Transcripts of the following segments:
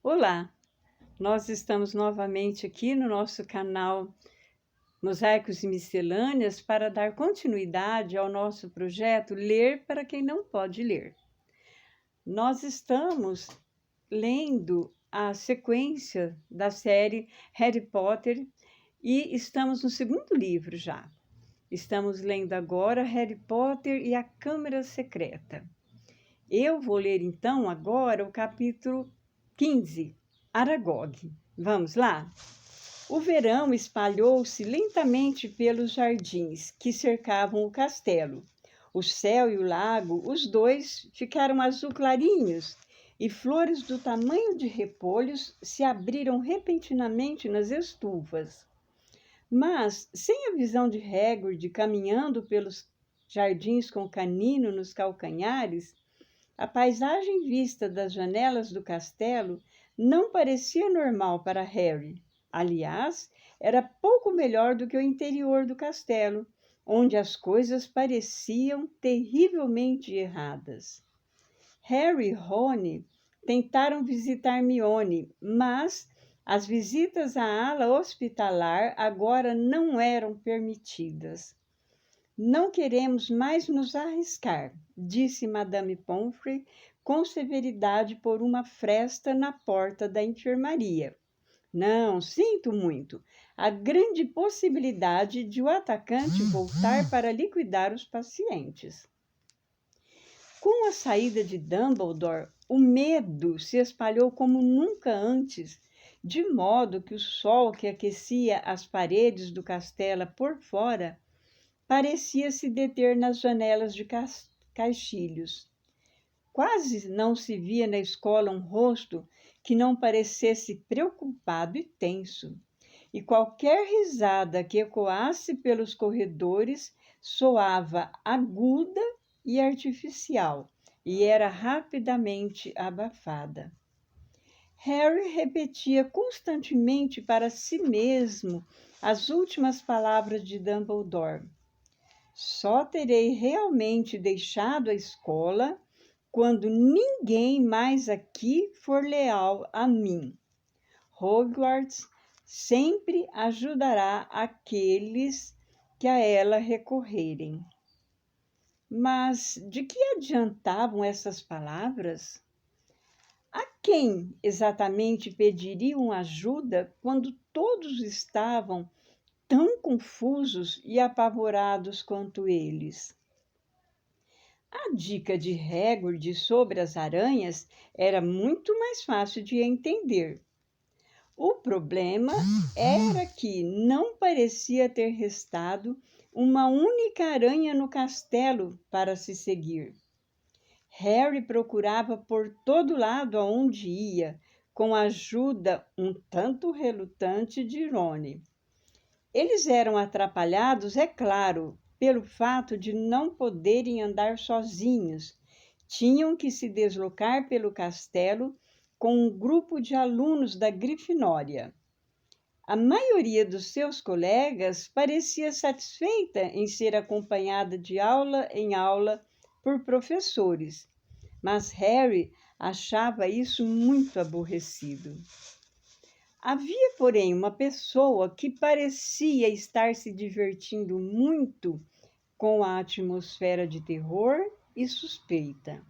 Olá, nós estamos novamente aqui no nosso canal Mosaicos e Miscelâneas para dar continuidade ao nosso projeto Ler para quem não pode ler. Nós estamos lendo a sequência da série Harry Potter e estamos no segundo livro já. Estamos lendo agora Harry Potter e a Câmara Secreta. Eu vou ler então agora o capítulo 15, Aragog. Vamos lá? O verão espalhou-se lentamente pelos jardins que cercavam o castelo. O céu e o lago, os dois, ficaram azul clarinhos, e flores do tamanho de repolhos se abriram repentinamente nas estufas. Mas, sem a visão de Hagrid caminhando pelos jardins com o canino nos calcanhares, a paisagem vista das janelas do castelo não parecia normal para Harry. Aliás, era pouco melhor do que o interior do castelo, onde as coisas pareciam terrivelmente erradas. Harry e Rony tentaram visitar Hermione, mas as visitas à ala hospitalar agora não eram permitidas. Não queremos mais nos arriscar, disse Madame Pomfrey com severidade por uma fresta na porta da enfermaria. Não, sinto muito. Há grande possibilidade de o atacante voltar para liquidar os pacientes. Com a saída de Dumbledore, o medo se espalhou como nunca antes, de modo que o sol que aquecia as paredes do castelo por fora parecia se deter nas janelas de caixilhos. Quase não se via na escola um rosto que não parecesse preocupado e tenso, e qualquer risada que ecoasse pelos corredores soava aguda e artificial, e era rapidamente abafada. Harry repetia constantemente para si mesmo as últimas palavras de Dumbledore. Só terei realmente deixado a escola quando ninguém mais aqui for leal a mim. Hogwarts sempre ajudará aqueles que a ela recorrerem. Mas de que adiantavam essas palavras? A quem exatamente pediriam ajuda quando todos estavam tão confusos e apavorados quanto eles? A dica de Hagrid sobre as aranhas era muito mais fácil de entender. O problema era que não parecia ter restado uma única aranha no castelo para se seguir. Harry procurava por todo lado aonde ia, com a ajuda um tanto relutante de Rony. Eles eram atrapalhados, é claro, pelo fato de não poderem andar sozinhos. Tinham que se deslocar pelo castelo com um grupo de alunos da Grifinória. A maioria dos seus colegas parecia satisfeita em ser acompanhada de aula em aula por professores, mas Harry achava isso muito aborrecido. Havia, porém, uma pessoa que parecia estar se divertindo muito com a atmosfera de terror e suspeita.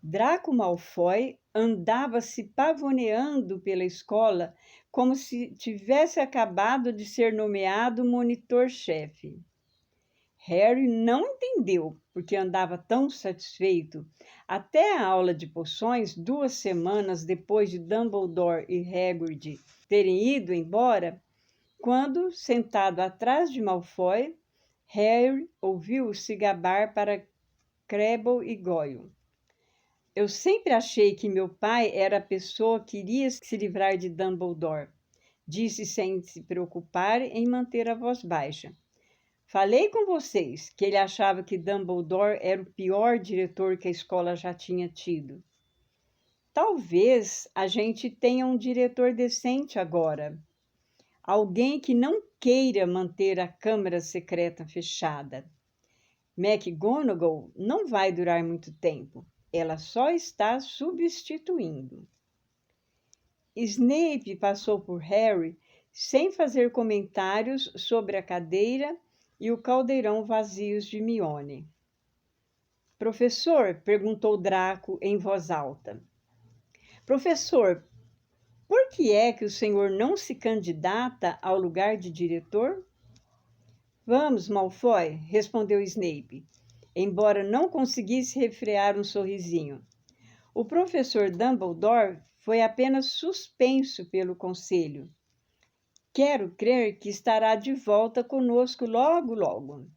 Draco Malfoy andava se pavoneando pela escola como se tivesse acabado de ser nomeado monitor-chefe. Harry não entendeu porque andava tão satisfeito. Até a aula de poções, 2 semanas depois de Dumbledore e Hagrid terem ido embora, quando, sentado atrás de Malfoy, Harry ouviu-o se gabar para Crabbe e Goyle. Eu sempre achei que meu pai era a pessoa que iria se livrar de Dumbledore, disse sem se preocupar em manter a voz baixa. Falei com vocês que ele achava que Dumbledore era o pior diretor que a escola já tinha tido. Talvez a gente tenha um diretor decente agora. Alguém que não queira manter a Câmara Secreta fechada. McGonagall não vai durar muito tempo. Ela só está substituindo. Snape passou por Harry sem fazer comentários sobre a cadeira e o caldeirão vazios de Hermione. Professor, perguntou Draco em voz alta. Professor, por que é que o senhor não se candidata ao lugar de diretor? Vamos, Malfoy, respondeu Snape, embora não conseguisse refrear um sorrisinho. O professor Dumbledore foi apenas suspenso pelo conselho. Quero crer que estará de volta conosco logo, logo.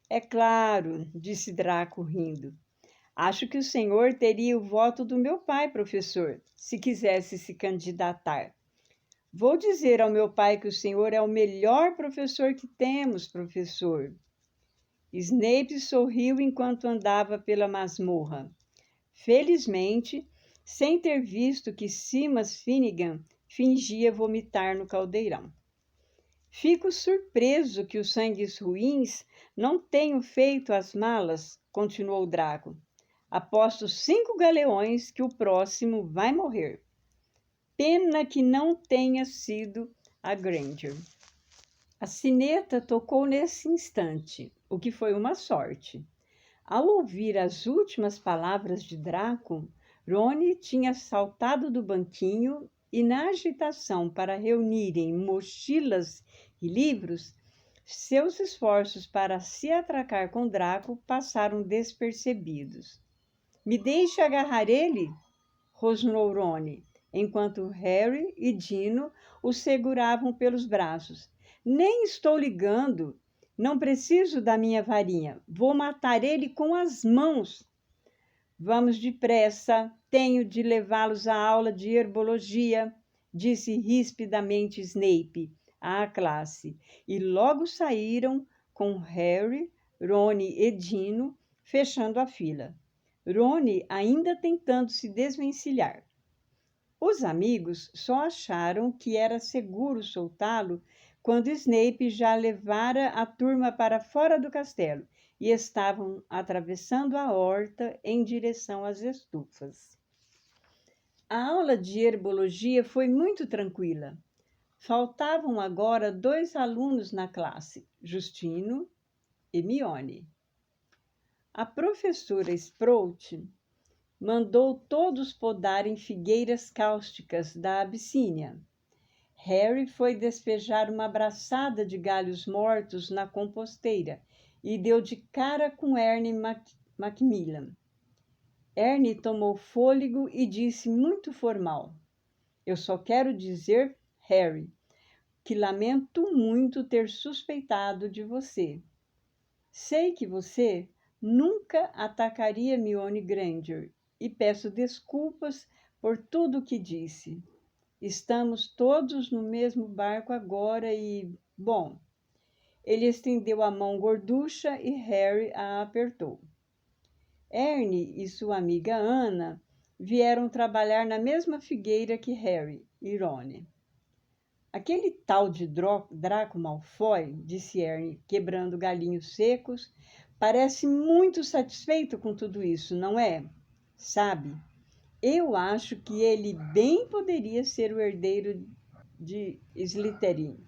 É claro, disse Draco rindo. Acho que o senhor teria o voto do meu pai, professor, se quisesse se candidatar. Vou dizer ao meu pai que o senhor é o melhor professor que temos, professor. Snape sorriu enquanto andava pela masmorra. Felizmente, sem ter visto que Seamus Finnegan fingia vomitar no caldeirão. Fico surpreso que os sangues ruins não tenham feito as malas, continuou Draco. Aposto 5 galeões que o próximo vai morrer. Pena que não tenha sido a Granger. A sineta tocou nesse instante, o que foi uma sorte. Ao ouvir as últimas palavras de Draco, Rony tinha saltado do banquinho e, na agitação para reunirem mochilas e livros, seus esforços para se atracar com Draco passaram despercebidos. Me deixe agarrar ele, rosnou Rony, enquanto Harry e Dino o seguravam pelos braços. Nem estou ligando. Não preciso da minha varinha. Vou matar ele com as mãos. Vamos depressa. Tenho de levá-los à aula de herbologia, disse rispidamente Snape à classe. E logo saíram com Harry, Rony e Dino, fechando a fila. Rony ainda tentando se desvencilhar. Os amigos só acharam que era seguro soltá-lo quando Snape já levara a turma para fora do castelo e estavam atravessando a horta em direção às estufas. A aula de herbologia foi muito tranquila. Faltavam agora 2 alunos na classe, Justino e Hermione. A professora Sprout mandou todos podarem figueiras cáusticas da Abissínia. Harry foi despejar uma braçada de galhos mortos na composteira e deu de cara com Ernie Macmillan. Ernie tomou fôlego e disse muito formal: Eu só quero dizer, Harry, que lamento muito ter suspeitado de você. Sei que você nunca atacaria Hermione Granger e peço desculpas por tudo o que disse. Estamos todos no mesmo barco agora e, bom, ele estendeu a mão gorducha e Harry a apertou. Ernie e sua amiga Ana vieram trabalhar na mesma figueira que Harry e Rony. Aquele tal de Draco Malfoy, disse Ernie, quebrando galinhos secos, parece muito satisfeito com tudo isso, não é? Sabe? Eu acho que ele bem poderia ser o herdeiro de Slytherin.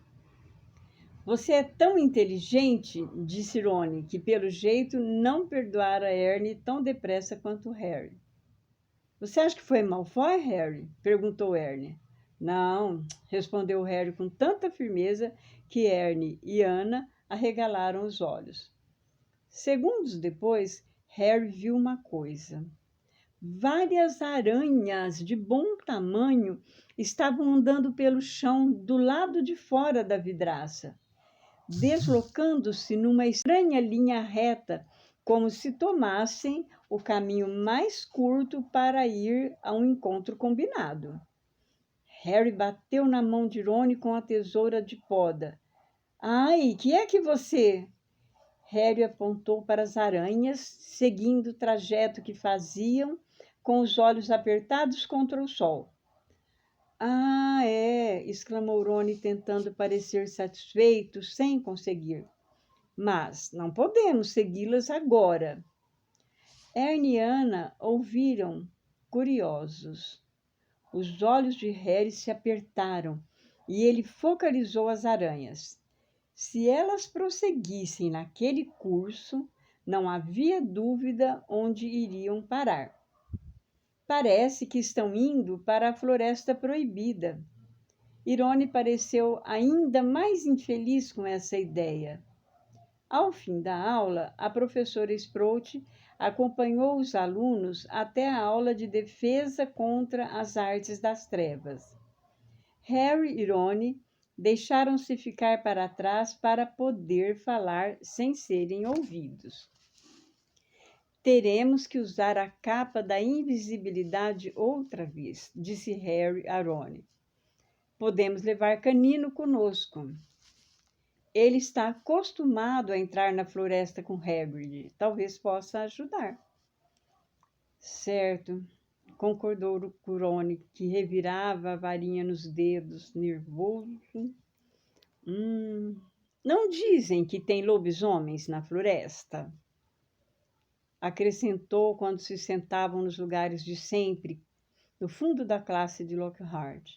Você é tão inteligente, disse Rony, que pelo jeito não perdoara Ernie tão depressa quanto Harry. Você acha que foi Malfoy, Harry? Perguntou Ernie. Não, respondeu Harry com tanta firmeza que Ernie e Ana arregalaram os olhos. Segundos depois, Harry viu uma coisa. Várias aranhas de bom tamanho estavam andando pelo chão do lado de fora da vidraça, deslocando-se numa estranha linha reta, como se tomassem o caminho mais curto para ir a um encontro combinado. Harry bateu na mão de Rony com a tesoura de poda. Ai, que é que você... Harry apontou para as aranhas, seguindo o trajeto que faziam, com os olhos apertados contra o sol. Ah, é! Exclamou Rony, tentando parecer satisfeito, sem conseguir. Mas não podemos segui-las agora. Ernie e Ana ouviram, curiosos. Os olhos de Harry se apertaram e ele focalizou as aranhas. Se elas prosseguissem naquele curso, não havia dúvida onde iriam parar. Parece que estão indo para a Floresta Proibida. Irone pareceu ainda mais infeliz com essa ideia. Ao fim da aula, a professora Sprout acompanhou os alunos até a aula de defesa contra as artes das trevas. Harry e Rony deixaram-se ficar para trás para poder falar sem serem ouvidos. Teremos que usar a capa da invisibilidade outra vez, disse Harry a Rony. Podemos levar Canino conosco. Ele está acostumado a entrar na floresta com Hagrid. Talvez possa ajudar. Certo, concordou Rony, que revirava a varinha nos dedos, nervoso. Não dizem que tem lobisomens na floresta? Acrescentou quando se sentavam nos lugares de sempre, no fundo da classe de Lockhart.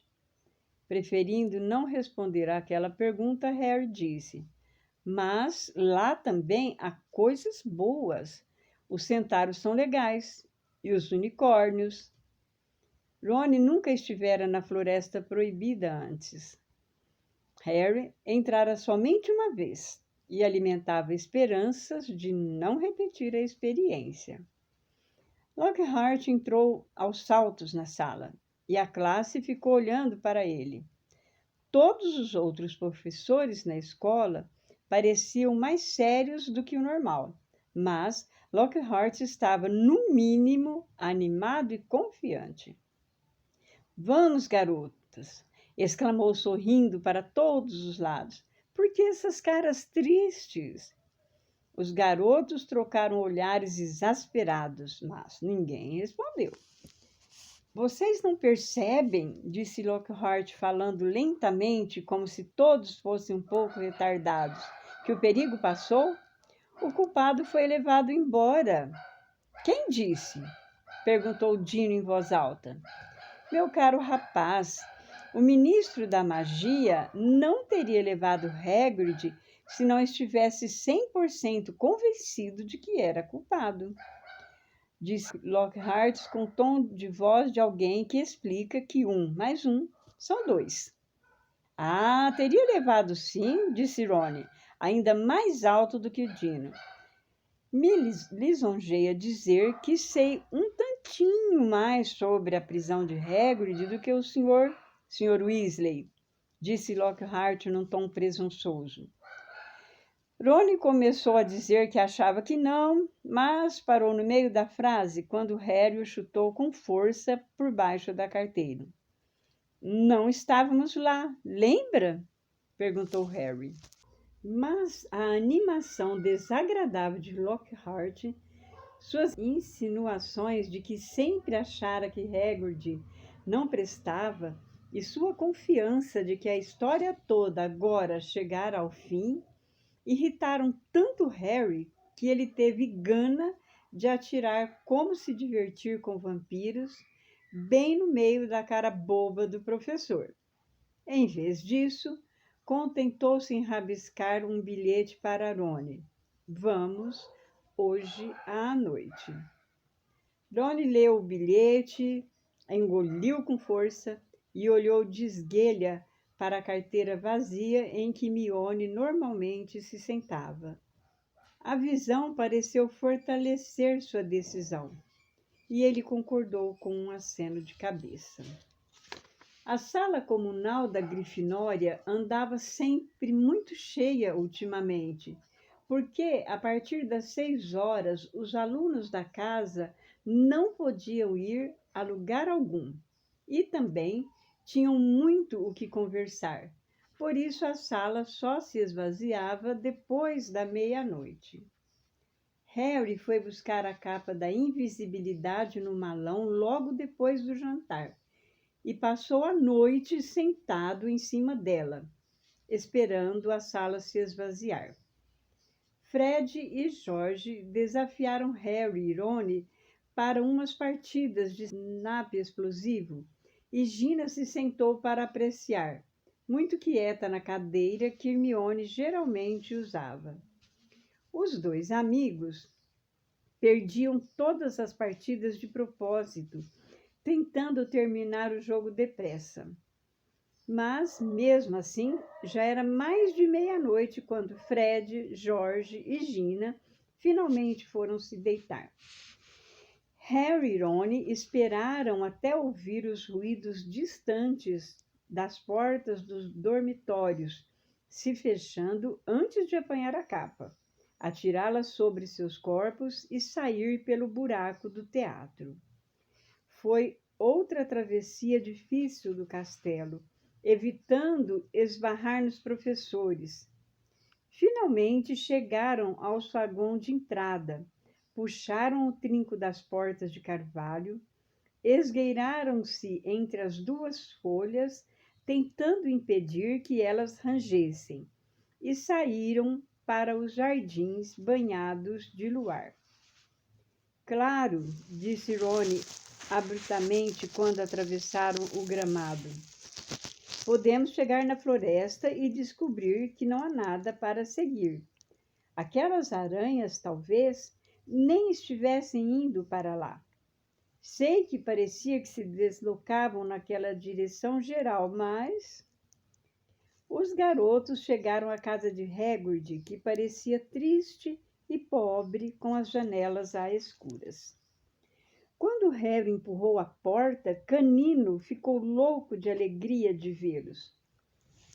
Preferindo não responder àquela pergunta, Harry disse: mas lá também há coisas boas. Os centauros são legais. E os unicórnios. Rony nunca estivera na Floresta Proibida antes. Harry entrara somente uma vez e alimentava esperanças de não repetir a experiência. Lockhart entrou aos saltos na sala e a classe ficou olhando para ele. Todos os outros professores na escola pareciam mais sérios do que o normal, mas Lockhart estava, no mínimo, animado e confiante. Vamos, garotas! Exclamou sorrindo para todos os lados. Por que essas caras tristes? Os garotos trocaram olhares exasperados, mas ninguém respondeu. Vocês não percebem, disse Lockhart, falando lentamente, como se todos fossem um pouco retardados, que o perigo passou? O culpado foi levado embora. Quem disse? Perguntou Dino em voz alta. Meu caro rapaz, o ministro da magia não teria levado Hagrid se não estivesse 100% convencido de que era culpado. Disse Lockhart com o tom de voz de alguém que explica que 1 mais 1 são 2. Ah, teria levado sim, disse Rony, ainda mais alto do que o Dino. Me lisonjeia dizer que sei um tantinho mais sobre a prisão de Hagrid do que o Sr. Weasley, disse Lockhart num tom presunçoso. Rony começou a dizer que achava que não, mas parou no meio da frase quando Harry o chutou com força por baixo da carteira. Não estávamos lá, lembra? Perguntou Harry. Mas a animação desagradável de Lockhart, suas insinuações de que sempre achara que Hagrid não prestava e sua confiança de que a história toda agora chegara ao fim, irritaram tanto Harry que ele teve gana de atirar como se divertir com vampiros bem no meio da cara boba do professor. Em vez disso, contentou-se em rabiscar um bilhete para Rony. Vamos, hoje à noite. Rony leu o bilhete, engoliu com força e olhou de esguelha para a carteira vazia em que Hermione normalmente se sentava. A visão pareceu fortalecer sua decisão, e ele concordou com um aceno de cabeça. A sala comunal da Grifinória andava sempre muito cheia ultimamente, porque, a partir das 6 horas, os alunos da casa não podiam ir a lugar algum, e também tinham muito o que conversar. Por isso, a sala só se esvaziava depois da meia-noite. Harry foi buscar a capa da invisibilidade no malão logo depois do jantar e passou a noite sentado em cima dela, esperando a sala se esvaziar. Fred e George desafiaram Harry e Rony para umas partidas de snap explosivo e Gina se sentou para apreciar, muito quieta na cadeira que Hermione geralmente usava. Os dois amigos perdiam todas as partidas de propósito, tentando terminar o jogo depressa. Mas, mesmo assim, já era mais de meia-noite quando Fred, George e Gina finalmente foram se deitar. Harry e Ron esperaram até ouvir os ruídos distantes das portas dos dormitórios se fechando antes de apanhar a capa, atirá-la sobre seus corpos e sair pelo buraco do teatro. Foi outra travessia difícil do castelo, evitando esbarrar nos professores. Finalmente chegaram ao saguão de entrada, puxaram o trinco das portas de carvalho, esgueiraram-se entre as duas folhas, tentando impedir que elas rangessem, e saíram para os jardins banhados de luar. Claro, disse Rony abruptamente quando atravessaram o gramado. Podemos chegar na floresta e descobrir que não há nada para seguir. Aquelas aranhas, talvez, nem estivessem indo para lá. Sei que parecia que se deslocavam naquela direção geral, mas... Os garotos chegaram à casa de Hagrid, que parecia triste e pobre, com as janelas a escuras. Quando Harry empurrou a porta, Canino ficou louco de alegria de vê-los.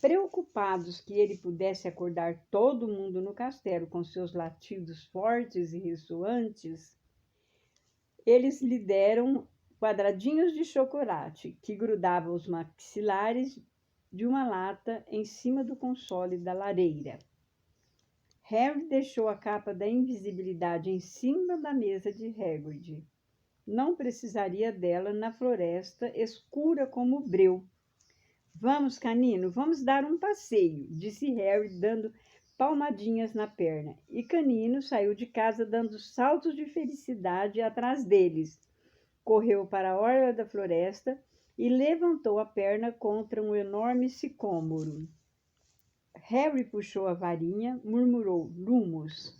Preocupados que ele pudesse acordar todo mundo no castelo com seus latidos fortes e ressoantes, eles lhe deram quadradinhos de chocolate que grudavam os maxilares de uma lata em cima do console da lareira. Harry deixou a capa da invisibilidade em cima da mesa de Hagrid. Não precisaria dela na floresta escura como o breu. Vamos, Canino, vamos dar um passeio, disse Harry, dando palmadinhas na perna. E Canino saiu de casa dando saltos de felicidade atrás deles. Correu para a orla da floresta e levantou a perna contra um enorme sicômoro. Harry puxou a varinha, murmurou Lumos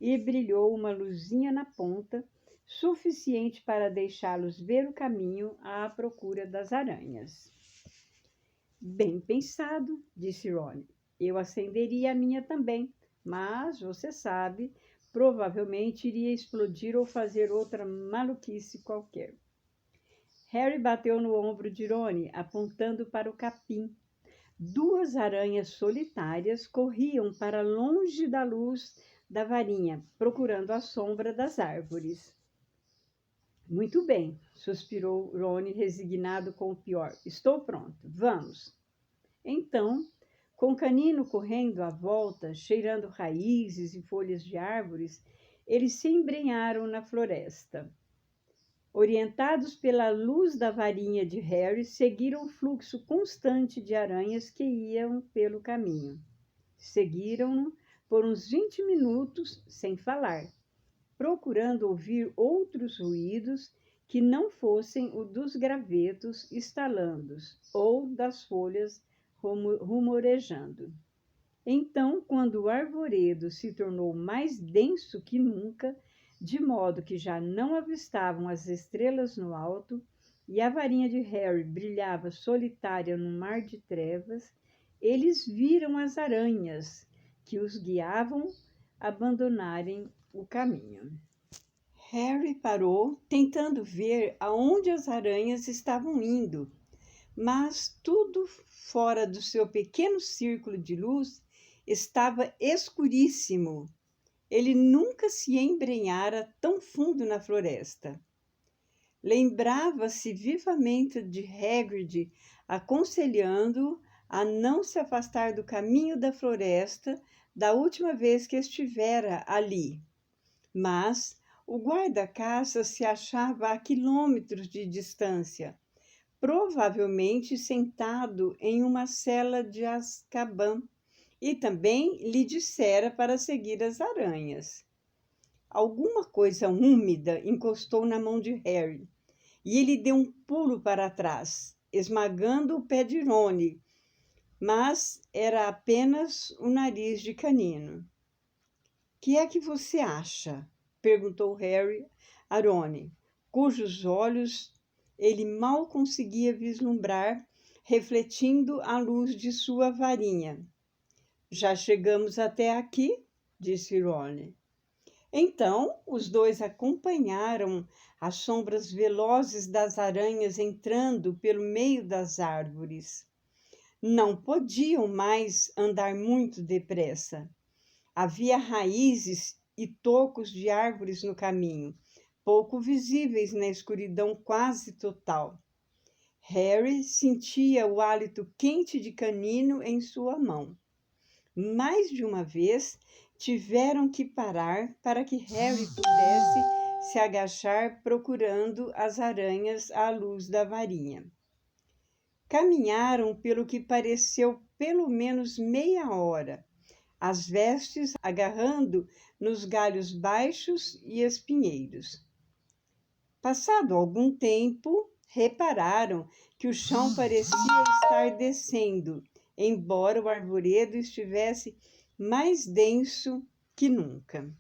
e brilhou uma luzinha na ponta, suficiente para deixá-los ver o caminho à procura das aranhas. Bem pensado, disse Ron. Eu acenderia a minha também, mas, você sabe, provavelmente iria explodir ou fazer outra maluquice qualquer. Harry bateu no ombro de Ron, apontando para o capim. Duas aranhas solitárias corriam para longe da luz da varinha, procurando a sombra das árvores. Muito bem, suspirou Ron, resignado com o pior. Estou pronto, vamos. Então, com Canino correndo à volta, cheirando raízes e folhas de árvores, eles se embrenharam na floresta. Orientados pela luz da varinha de Harry, seguiram o fluxo constante de aranhas que iam pelo caminho. Seguiram-no por uns 20 minutos sem falar, procurando ouvir outros ruídos que não fossem o dos gravetos estalando ou das folhas rumorejando. Então, quando o arvoredo se tornou mais denso que nunca, de modo que já não avistavam as estrelas no alto, e a varinha de Harry brilhava solitária no mar de trevas, eles viram as aranhas que os guiavam a abandonarem o caminho. Harry parou, tentando ver aonde as aranhas estavam indo, mas tudo fora do seu pequeno círculo de luz estava escuríssimo. Ele nunca se embrenhara tão fundo na floresta. Lembrava-se vivamente de Hagrid aconselhando-o a não se afastar do caminho da floresta da última vez que estivera ali. Mas o guarda-caça se achava a quilômetros de distância, provavelmente sentado em uma cela de Azkaban, e também lhe dissera para seguir as aranhas. Alguma coisa úmida encostou na mão de Harry, e ele deu um pulo para trás, esmagando o pé de Rony, mas era apenas o nariz de Canino. Que é que você acha? Perguntou Harry a Rony, cujos olhos ele mal conseguia vislumbrar, refletindo a luz de sua varinha. Já chegamos até aqui, disse Rony. Então, os dois acompanharam as sombras velozes das aranhas entrando pelo meio das árvores. Não podiam mais andar muito depressa. Havia raízes e tocos de árvores no caminho, pouco visíveis na escuridão quase total. Harry sentia o hálito quente de Canino em sua mão. Mais de uma vez, tiveram que parar para que Harry pudesse se agachar procurando as aranhas à luz da varinha. Caminharam pelo que pareceu pelo menos meia hora, as vestes agarrando nos galhos baixos e espinheiros. Passado algum tempo, repararam que o chão parecia estar descendo, embora o arvoredo estivesse mais denso que nunca.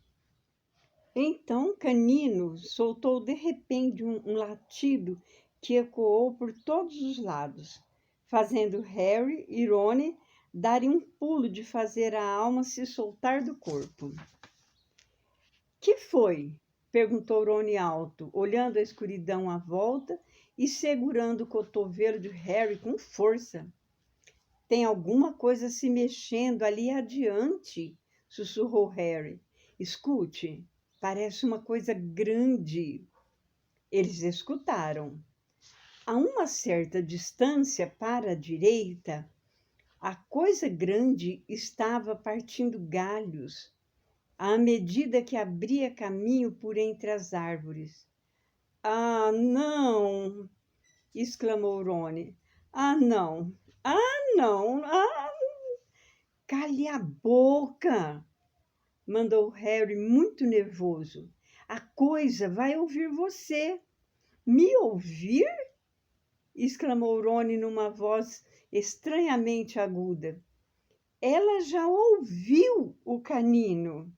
Então Canino soltou de repente um latido que ecoou por todos os lados, fazendo Harry e Rony darem um pulo de fazer a alma se soltar do corpo. Que foi? Perguntou Rony alto, olhando a escuridão à volta e segurando o cotovelo de Harry com força. Tem alguma coisa se mexendo ali adiante, sussurrou Harry. Escute, parece uma coisa grande. Eles escutaram. A uma certa distância para a direita, a coisa grande estava partindo galhos, à medida que abria caminho por entre as árvores. Ah, não! Exclamou Rony. Ah, não! Ah, não! Ah! Cale a boca! Mandou Harry muito nervoso. A coisa vai ouvir você. Me ouvir? Exclamou Rony numa voz estranhamente aguda. Ela já ouviu o Canino.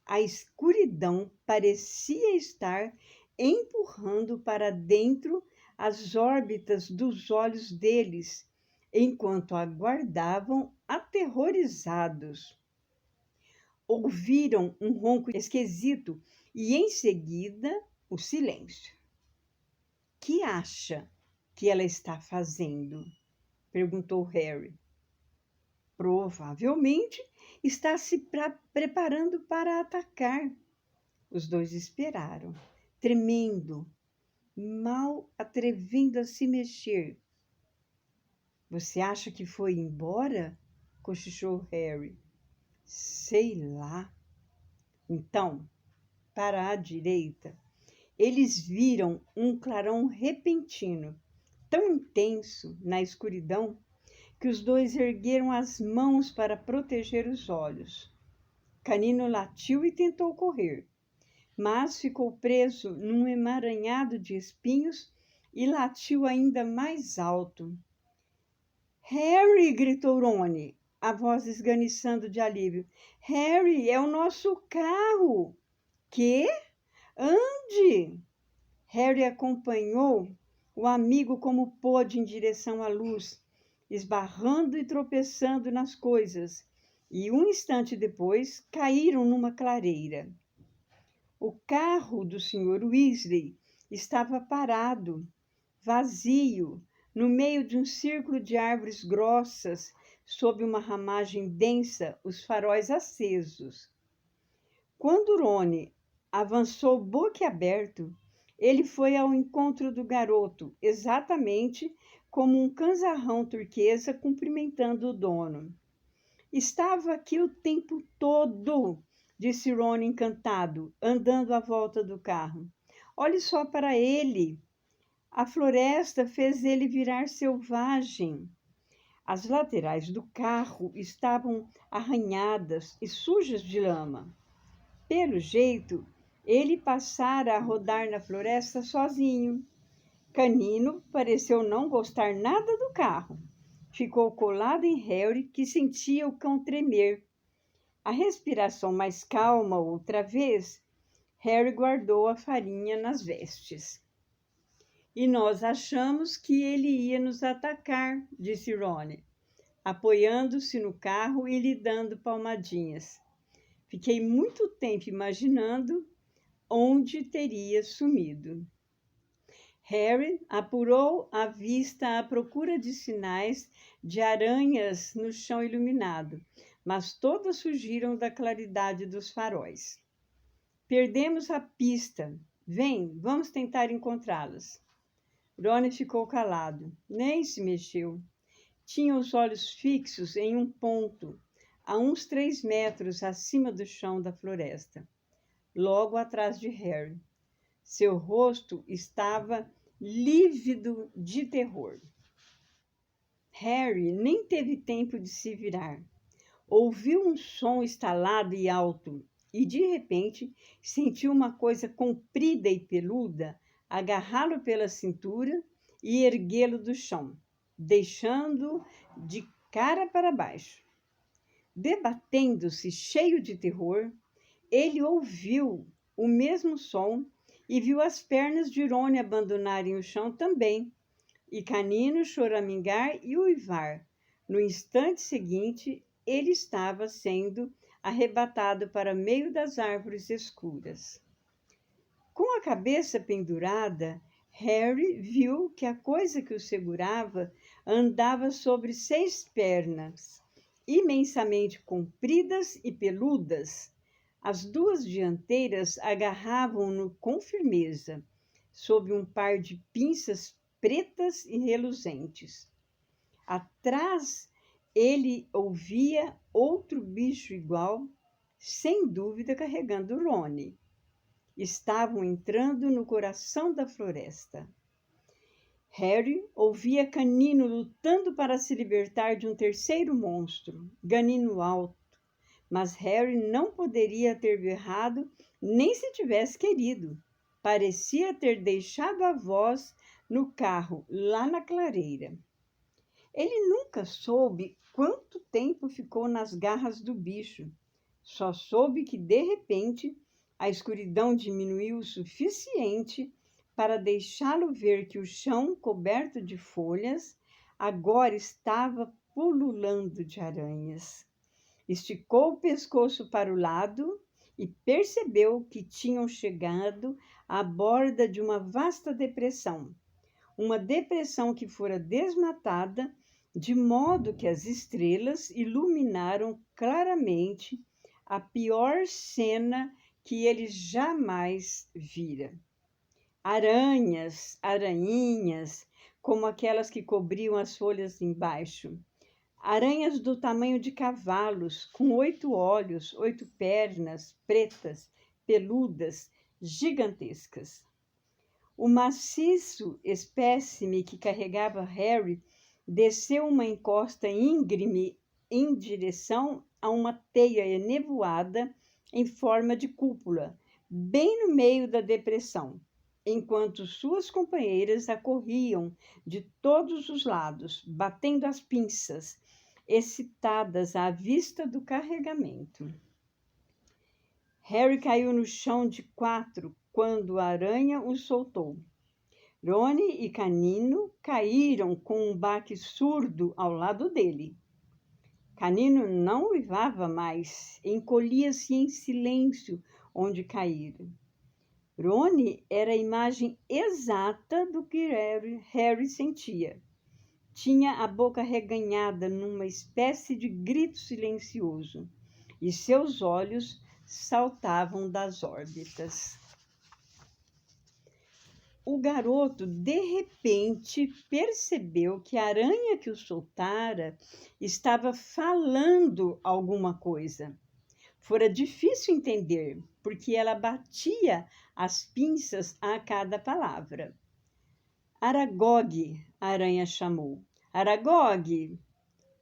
A escuridão parecia estar empurrando para dentro as órbitas dos olhos deles, enquanto aguardavam aterrorizados. Ouviram um ronco esquisito e, em seguida, o silêncio. Que acha que ela está fazendo? Perguntou Harry. Provavelmente está se preparando para atacar. Os dois esperaram, tremendo, mal atrevendo a se mexer. Você acha que foi embora? Cochichou Harry. Sei lá. Então, para a direita, eles viram um clarão repentino, tão intenso na escuridão, que os dois ergueram as mãos para proteger os olhos. Canino latiu e tentou correr, mas ficou preso num emaranhado de espinhos e latiu ainda mais alto. Harry! Gritou Rony, a voz esganiçando de alívio. Harry, é o nosso carro! Quê? Ande! Harry acompanhou o amigo como pôde em direção à luz, esbarrando e tropeçando nas coisas, e um instante depois caíram numa clareira. O carro do Sr. Weasley estava parado, vazio, no meio de um círculo de árvores grossas, sob uma ramagem densa, os faróis acesos. Quando Rony avançou boquiaberto, ele foi ao encontro do garoto, exatamente como um canzarrão turquesa cumprimentando o dono. Estava aqui o tempo todo, disse Rony encantado, andando à volta do carro. Olhe só para ele. A floresta fez ele virar selvagem. As laterais do carro estavam arranhadas e sujas de lama. Pelo jeito, ele passara a rodar na floresta sozinho. Canino pareceu não gostar nada do carro. Ficou colado em Harry, que sentia o cão tremer. A respiração mais calma outra vez, Harry guardou a farinha nas vestes. E nós achamos que ele ia nos atacar, disse Ron, apoiando-se no carro e lhe dando palmadinhas. Fiquei muito tempo imaginando onde teria sumido. Harry apurou a vista à procura de sinais de aranhas no chão iluminado, mas todas fugiram da claridade dos faróis. Perdemos a pista. Vem, vamos tentar encontrá-las. Ron ficou calado, nem se mexeu. Tinha os olhos fixos em um ponto, a uns 3 metros acima do chão da floresta, logo atrás de Harry. Seu rosto estava lívido de terror. Harry nem teve tempo de se virar. Ouviu um som estalado e alto e, de repente, sentiu uma coisa comprida e peluda agarrá-lo pela cintura e erguê-lo do chão, deixando-o de cara para baixo. Debatendo-se, cheio de terror, ele ouviu o mesmo som e viu as pernas de Ron abandonarem o chão também, e Canino choramingar e uivar. No instante seguinte, ele estava sendo arrebatado para meio das árvores escuras. Com a cabeça pendurada, Harry viu que a coisa que o segurava andava sobre 6 pernas, imensamente compridas e peludas. As 2 dianteiras agarravam-no com firmeza, sob um par de pinças pretas e reluzentes. Atrás, ele ouvia outro bicho igual, sem dúvida carregando Ron. Estavam entrando no coração da floresta. Harry ouvia Canino lutando para se libertar de um terceiro monstro, Ganino Alto, mas Harry não poderia ter berrado nem se tivesse querido. Parecia ter deixado a voz no carro, lá na clareira. Ele nunca soube quanto tempo ficou nas garras do bicho. Só soube que, de repente, a escuridão diminuiu o suficiente para deixá-lo ver que o chão, coberto de folhas, agora estava pululando de aranhas. Esticou o pescoço para o lado e percebeu que tinham chegado à borda de uma vasta depressão. Uma depressão que fora desmatada, de modo que as estrelas iluminaram claramente a pior cena que ele jamais vira. Aranhas, aranhinhas, como aquelas que cobriam as folhas embaixo. Aranhas do tamanho de cavalos, com 8 olhos, 8 pernas, pretas, peludas, gigantescas. O maciço espécime que carregava Harry desceu uma encosta íngreme em direção a uma teia enevoada em forma de cúpula, bem no meio da depressão, enquanto suas companheiras a corriam de todos os lados, batendo as pinças, excitadas à vista do carregamento. Harry caiu no chão de 4 quando a aranha o soltou. Ron e Canino caíram com um baque surdo ao lado dele. Canino não uivava mais, encolhia-se em silêncio onde caíra. Ron era a imagem exata do que Harry sentia. Tinha a boca reganhada numa espécie de grito silencioso e seus olhos saltavam das órbitas. O garoto, de repente, percebeu que a aranha que o soltara estava falando alguma coisa. Fora difícil entender, porque ela batia as pinças a cada palavra. Aragog, a aranha chamou. Aragog!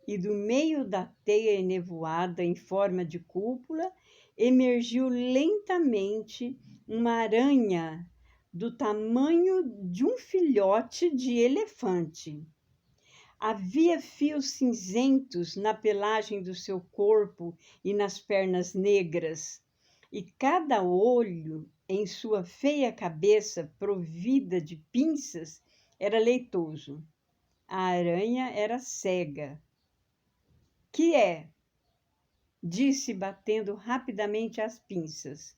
E do meio da teia enevoada em forma de cúpula, emergiu lentamente uma aranha do tamanho de um filhote de elefante. Havia fios cinzentos na pelagem do seu corpo e nas pernas negras, e cada olho em sua feia cabeça, provida de pinças, era leitoso. A aranha era cega. Que é? Disse, batendo rapidamente as pinças.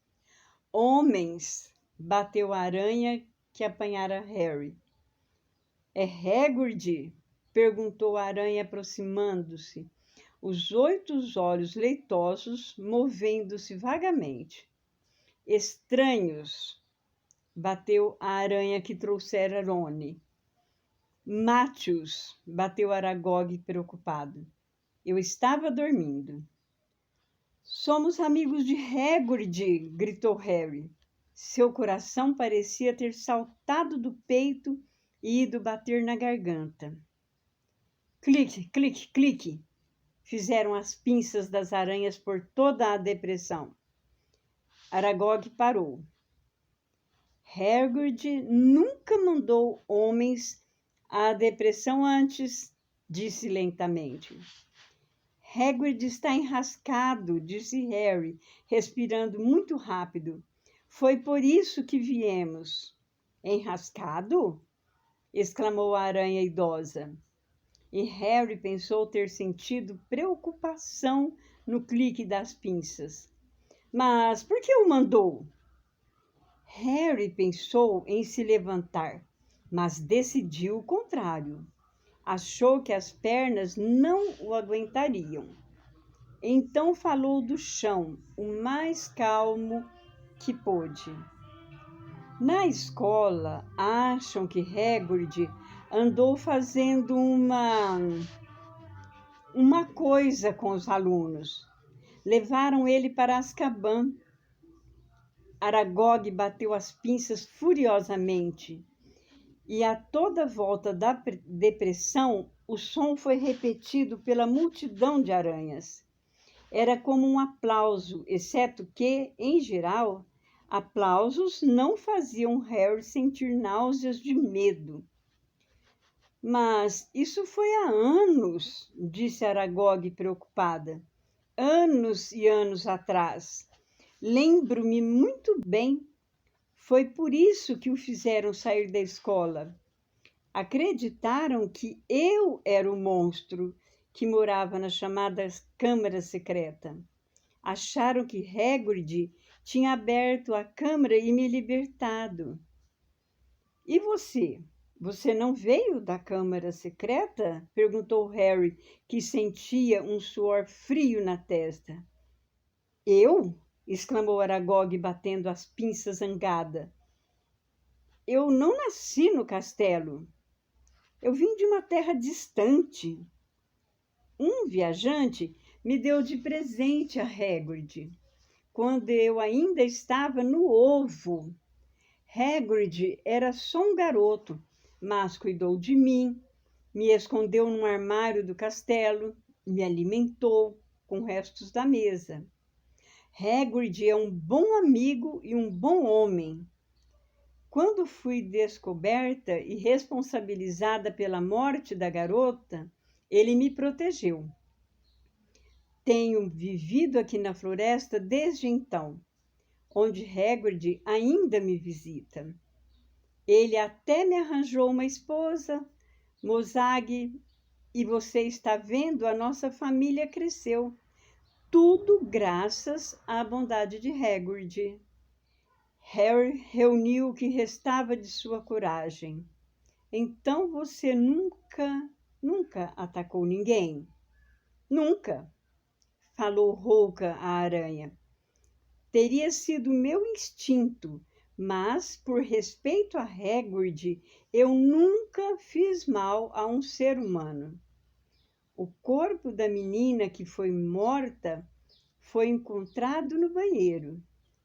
Homens, bateu a aranha que apanhara Harry. É Hagrid? Perguntou a aranha, aproximando-se, os 8 olhos leitosos movendo-se vagamente. Estranhos, bateu a aranha que trouxera Rony. Mátios, bateu Aragog preocupado. Eu estava dormindo. Somos amigos de Hagrid, gritou Harry. Seu coração parecia ter saltado do peito e ido bater na garganta. Clique, clique, clique, fizeram as pinças das aranhas por toda a depressão. Aragog parou. Hagrid nunca mandou homens à depressão antes, disse lentamente. Hagrid está enrascado, disse Harry, respirando muito rápido. Foi por isso que viemos. Enrascado? Exclamou a aranha idosa. E Harry pensou ter sentido preocupação no clique das pinças. Mas por que o mandou? Harry pensou em se levantar, mas decidiu o contrário. Achou que as pernas não o aguentariam. Então falou do chão, o mais calmo que pôde. Na escola, acham que Hagrid andou fazendo uma coisa com os alunos. Levaram ele para Azkaban. Aragog bateu as pinças furiosamente. E a toda volta da depressão, o som foi repetido pela multidão de aranhas. Era como um aplauso, exceto que, em geral, aplausos não faziam Harry sentir náuseas de medo. Mas isso foi há anos, disse Aragog preocupada. Anos e anos atrás. Lembro-me muito bem. Foi por isso que o fizeram sair da escola. Acreditaram que eu era o monstro que morava na chamada Câmara Secreta. Acharam que Hagrid tinha aberto a câmara e me libertado. E você? Você não veio da Câmara Secreta? Perguntou Harry, que sentia um suor frio na testa. Eu? Exclamou Aragog, batendo as pinças zangada. Eu não nasci no castelo. Eu vim de uma terra distante. Um viajante me deu de presente a Hagrid, quando eu ainda estava no ovo. Hagrid era só um garoto, mas cuidou de mim, me escondeu num armário do castelo, me alimentou com restos da mesa. Hagrid é um bom amigo e um bom homem. Quando fui descoberta e responsabilizada pela morte da garota, ele me protegeu. Tenho vivido aqui na floresta desde então, onde Hagrid ainda me visita. Ele até me arranjou uma esposa, Mozag, e você está vendo, a nossa família cresceu. Tudo graças à bondade de Hagrid. Harry reuniu o que restava de sua coragem. Então você nunca atacou ninguém? Nunca, falou rouca a aranha. Teria sido meu instinto, mas, por respeito a Hagrid, eu nunca fiz mal a um ser humano. O corpo da menina que foi morta foi encontrado no banheiro.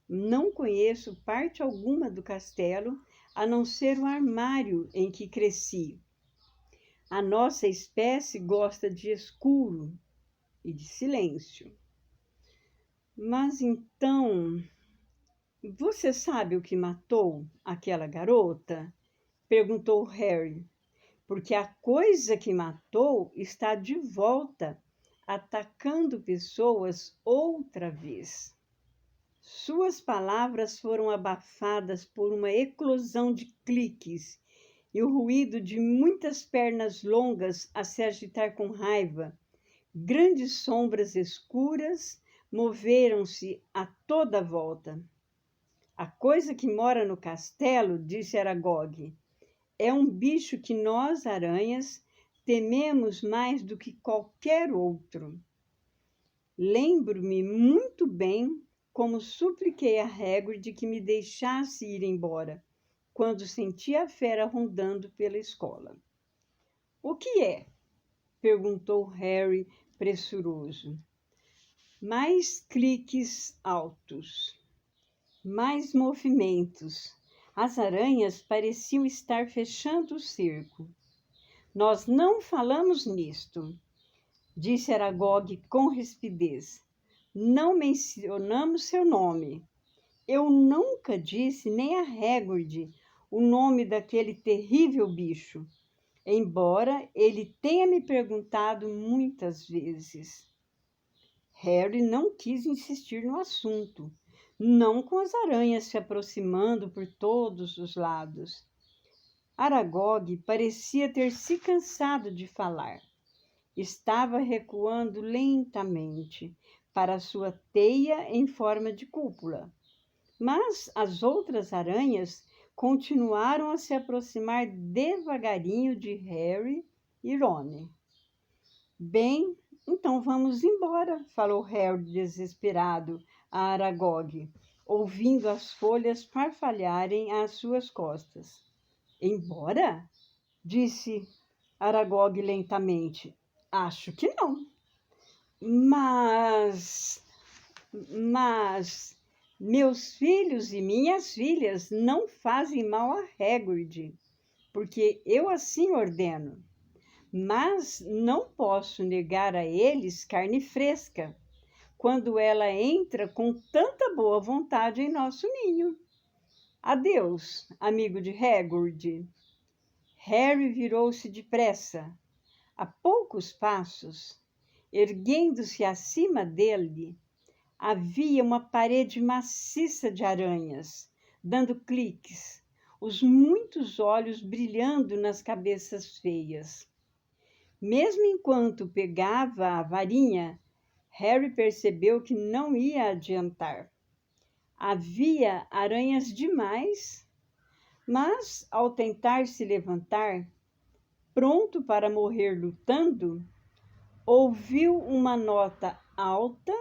Não conheço parte alguma do castelo, a não ser o armário em que cresci. A nossa espécie gosta de escuro e de silêncio. Mas então, Você sabe o que matou aquela garota? Perguntou Harry, porque a coisa que matou está de volta, atacando pessoas outra vez. Suas palavras foram abafadas por uma eclosão de cliques e o ruído de muitas pernas longas a se agitar com raiva. Grandes sombras escuras moveram-se a toda volta. A coisa que mora no castelo, disse Aragog, é um bicho que nós, aranhas, tememos mais do que qualquer outro. Lembro-me muito bem como supliquei a Hagrid que me deixasse ir embora, quando senti a fera rondando pela escola. O que é? Perguntou Harry, pressuroso. Mais cliques altos, mais movimentos. As aranhas pareciam estar fechando o cerco. Nós não falamos nisto, disse Aragog com rispidez. Não mencionamos seu nome. Eu nunca disse nem a Hagrid o nome daquele terrível bicho, embora ele tenha me perguntado muitas vezes. Harry não quis insistir no assunto, não com as aranhas se aproximando por todos os lados. Aragog parecia ter se cansado de falar. Estava recuando lentamente para sua teia em forma de cúpula. Mas as outras aranhas continuaram a se aproximar devagarinho de Harry e Ron. Bem, então vamos embora, falou Harry desesperado a Aragog, ouvindo as folhas farfalharem às suas costas. Embora? Disse Aragog lentamente. Acho que não. Mas meus filhos e minhas filhas não fazem mal a Hagrid, porque eu assim ordeno. Mas não posso negar a eles carne fresca, quando ela entra com tanta boa vontade em nosso ninho. Adeus, amigo de Hagrid. Harry virou-se depressa, a poucos passos, erguendo-se acima dele. Havia uma parede maciça de aranhas, dando cliques, os muitos olhos brilhando nas cabeças feias. Mesmo enquanto pegava a varinha, Harry percebeu que não ia adiantar. Havia aranhas demais, mas ao tentar se levantar, pronto para morrer lutando, ouviu uma nota alta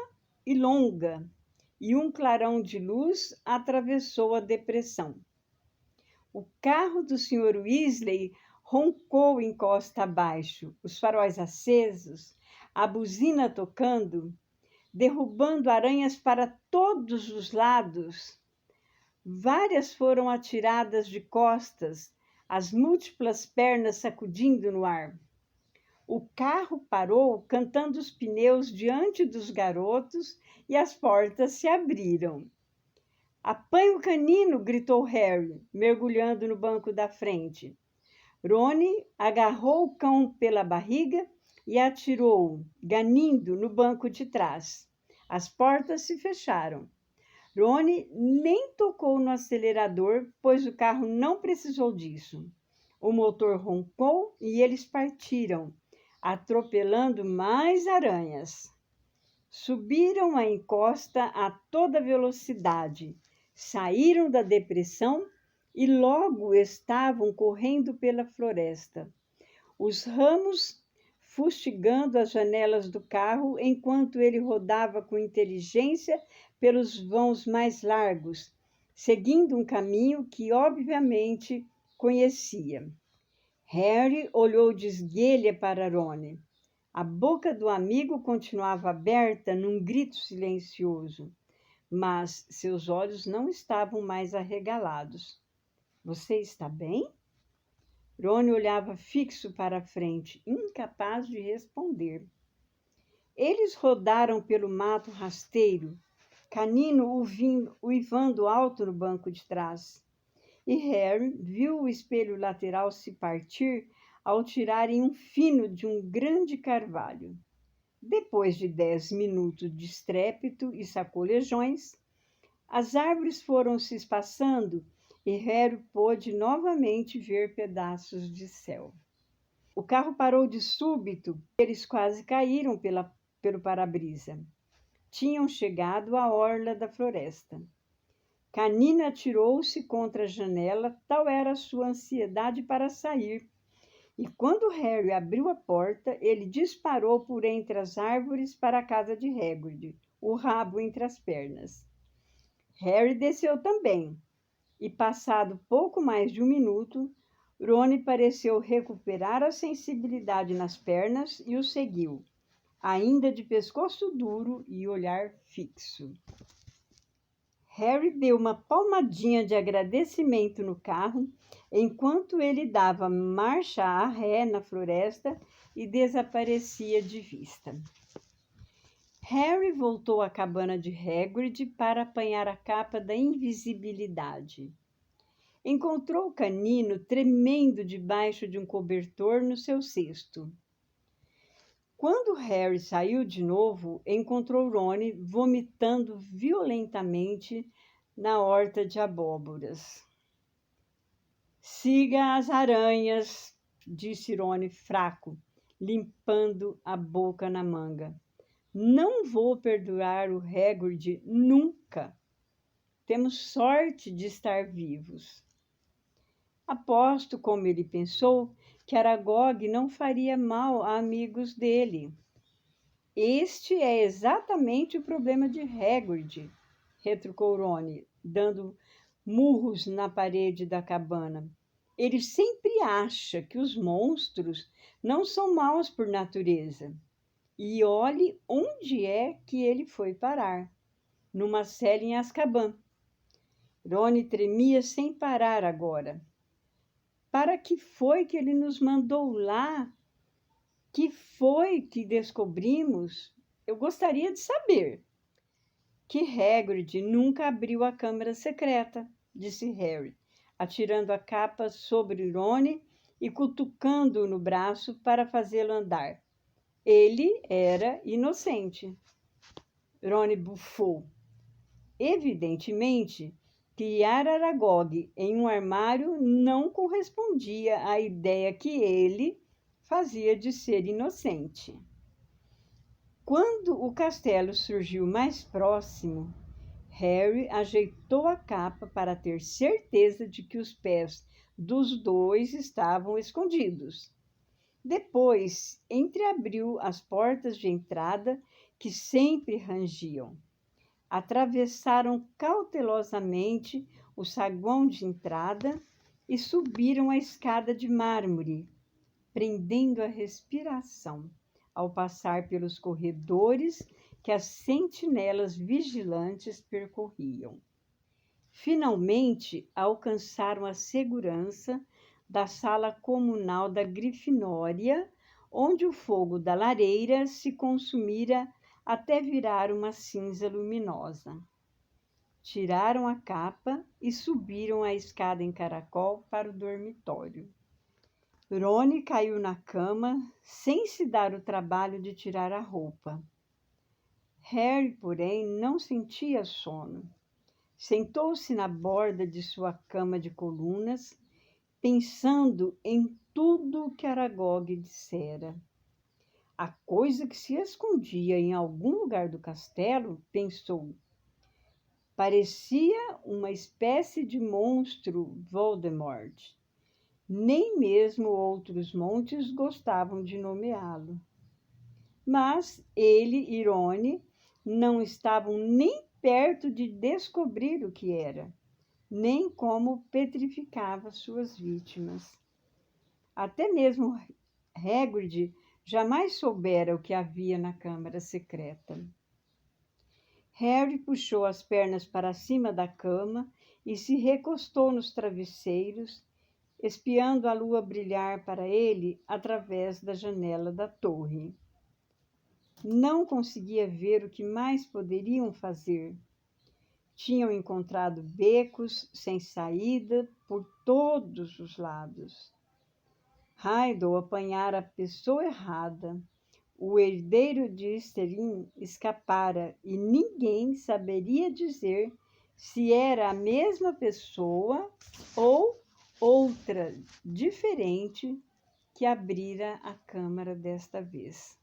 e longa, e um clarão de luz atravessou a depressão. O carro do Sr. Weasley roncou em costa abaixo, os faróis acesos, a buzina tocando, derrubando aranhas para todos os lados. Várias foram atiradas de costas, as múltiplas pernas sacudindo no ar. O carro parou, cantando os pneus diante dos garotos, e as portas se abriram. Apanhe o canino, gritou Harry, mergulhando no banco da frente. Rony agarrou o cão pela barriga e atirou-o, ganindo, no banco de trás. As portas se fecharam. Rony nem tocou no acelerador, pois o carro não precisou disso. O motor roncou e eles partiram, atropelando mais aranhas. Subiram a encosta a toda velocidade, saíram da depressão e logo estavam correndo pela floresta. Os ramos fustigando as janelas do carro enquanto ele rodava com inteligência pelos vãos mais largos, seguindo um caminho que obviamente conhecia. Harry olhou de esguelha para Rony. A boca do amigo continuava aberta num grito silencioso, mas seus olhos não estavam mais arregalados. Você está bem? Rony olhava fixo para a frente, incapaz de responder. Eles rodaram pelo mato rasteiro, Canino uivando alto no banco de trás. E Harry viu o espelho lateral se partir ao tirarem um fino de um grande carvalho. Depois de 10 minutos de estrépito e sacolejões, as árvores foram se espaçando e Harry pôde novamente ver pedaços de céu. O carro parou de súbito, eles quase caíram pelo para-brisa. Tinham chegado à orla da floresta. Canina atirou-se contra a janela, tal era a sua ansiedade para sair. E quando Harry abriu a porta, ele disparou por entre as árvores para a casa de Hagrid, o rabo entre as pernas. Harry desceu também, e passado pouco mais de um minuto, Rony pareceu recuperar a sensibilidade nas pernas e o seguiu, ainda de pescoço duro e olhar fixo. Harry deu uma palmadinha de agradecimento no carro, enquanto ele dava marcha a ré na floresta e desaparecia de vista. Harry voltou à cabana de Hagrid para apanhar a capa da invisibilidade. Encontrou o Canino tremendo debaixo de um cobertor no seu cesto. Quando Harry saiu de novo, encontrou Rony vomitando violentamente na horta de abóboras. Siga as aranhas, disse Rony fraco, limpando a boca na manga. Não vou perdoar o Hagrid nunca. Temos sorte de estar vivos. Aposto, como ele pensou, que Aragog não faria mal a amigos dele. Este é exatamente o problema de Hagrid, retrucou Rony, dando murros na parede da cabana. Ele sempre acha que os monstros não são maus por natureza. E olhe onde é que ele foi parar. Numa cela em Azkaban. Rony tremia sem parar agora. Para que foi que ele nos mandou lá? Que foi que descobrimos? Eu gostaria de saber. Que Hagrid nunca abriu a câmara secreta, disse Harry, atirando a capa sobre Rony e cutucando-o no braço para fazê-lo andar. Ele era inocente. Rony bufou. Evidentemente, criar Aragog em um armário não correspondia à ideia que ele fazia de ser inocente. Quando o castelo surgiu mais próximo, Harry ajeitou a capa para ter certeza de que os pés dos dois estavam escondidos. Depois, entreabriu as portas de entrada que sempre rangiam. Atravessaram cautelosamente o saguão de entrada e subiram a escada de mármore, prendendo a respiração ao passar pelos corredores que as sentinelas vigilantes percorriam. Finalmente, alcançaram a segurança da sala comunal da Grifinória, onde o fogo da lareira se consumira até virar uma cinza luminosa. Tiraram a capa e subiram a escada em caracol para o dormitório. Rony caiu na cama, sem se dar o trabalho de tirar a roupa. Harry, porém, não sentia sono. Sentou-se na borda de sua cama de colunas, pensando em tudo o que Aragog dissera. A coisa que se escondia em algum lugar do castelo, pensou, parecia uma espécie de monstro Voldemort. Nem mesmo outros montes gostavam de nomeá-lo. Mas ele e Rony não estavam nem perto de descobrir o que era, nem como petrificava suas vítimas. Até mesmo Hagrid jamais soubera o que havia na câmara secreta. Harry puxou as pernas para cima da cama e se recostou nos travesseiros, espiando a lua brilhar para ele através da janela da torre. Não conseguia ver o que mais poderiam fazer. Tinham encontrado becos sem saída por todos os lados. Heidel apanhara a pessoa errada. O herdeiro de Esterim escapara e ninguém saberia dizer se era a mesma pessoa ou outra diferente que abrira a câmara desta vez.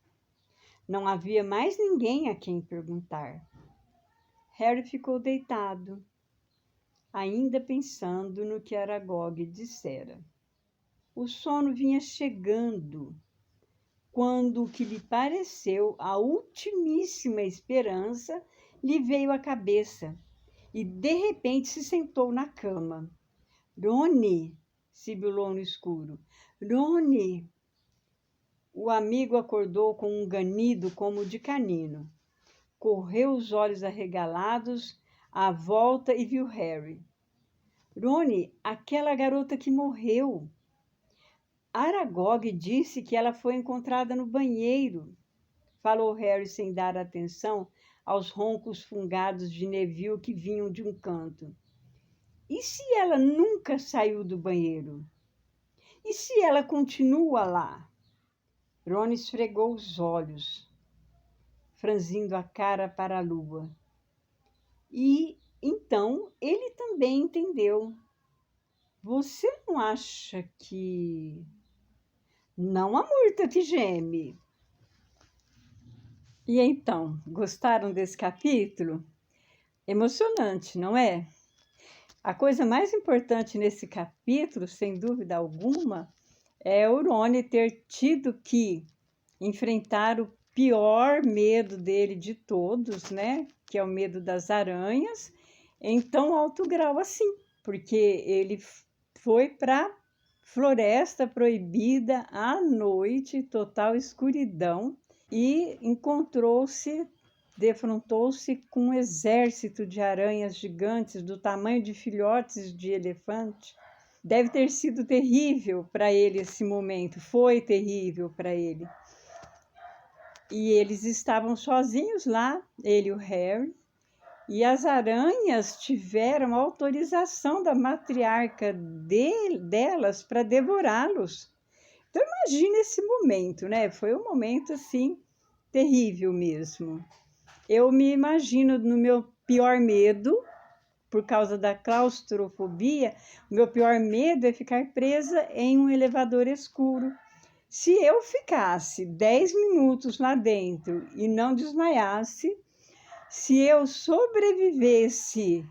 Não havia mais ninguém a quem perguntar. Harry ficou deitado, ainda pensando no que Aragog dissera. O sono vinha chegando, quando o que lhe pareceu a ultimíssima esperança lhe veio à cabeça, e de repente se sentou na cama. Rony, sibilou no escuro. Rony! O amigo acordou com um ganido como de canino. Correu os olhos arregalados à volta e viu Harry. Rony, aquela garota que morreu. Aragog disse que ela foi encontrada no banheiro, falou Harry sem dar atenção aos roncos fungados de Neville que vinham de um canto. E se ela nunca saiu do banheiro? E se ela continua lá? Ron esfregou os olhos, franzindo a cara para a lua. E então ele também entendeu. Você não acha que... Não a murta que geme. E então, gostaram desse capítulo? Emocionante, não é? A coisa mais importante nesse capítulo, sem dúvida alguma, é o Rony ter tido que enfrentar o pior medo dele de todos, né? Que é o medo das aranhas, em tão alto grau assim, porque ele foi para Floresta Proibida à noite, total escuridão, e defrontou-se com um exército de aranhas gigantes do tamanho de filhotes de elefante. Deve ter sido terrível para ele esse momento, foi terrível para ele. E eles estavam sozinhos lá, ele e o Harry, e as aranhas tiveram autorização da matriarca delas para devorá-los. Então, imagina esse momento, né? Foi um momento, assim, terrível mesmo. Eu me imagino no meu pior medo, por causa da claustrofobia, o meu pior medo é ficar presa em um elevador escuro. Se eu ficasse 10 minutos lá dentro e não desmaiasse, se eu sobrevivesse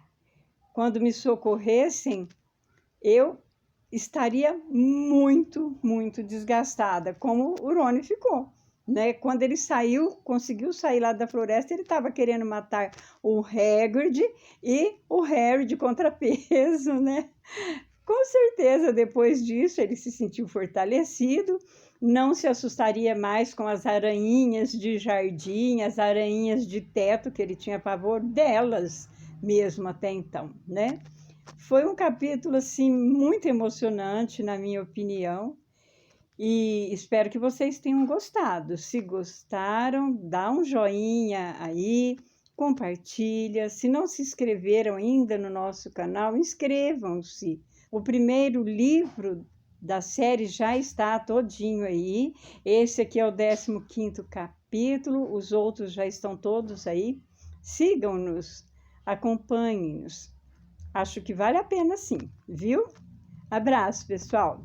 quando me socorressem, eu estaria muito, muito desgastada, como o Rony ficou, né? Quando ele conseguiu sair lá da floresta, ele estava querendo matar o Hagrid e o Harry de contrapeso, né? Com certeza, depois disso, ele se sentiu fortalecido, não se assustaria mais com as aranhinhas de jardim, as aranhinhas de teto, que ele tinha pavor delas mesmo até então, né? Foi um capítulo, assim, muito emocionante, na minha opinião, e espero que vocês tenham gostado. Se gostaram, dá um joinha aí, compartilha. Se não se inscreveram ainda no nosso canal, inscrevam-se. O primeiro livro da série já está todinho aí. Esse aqui é o 15º capítulo, os outros já estão todos aí. Sigam-nos, acompanhem-nos. Acho que vale a pena sim, viu? Abraço, pessoal!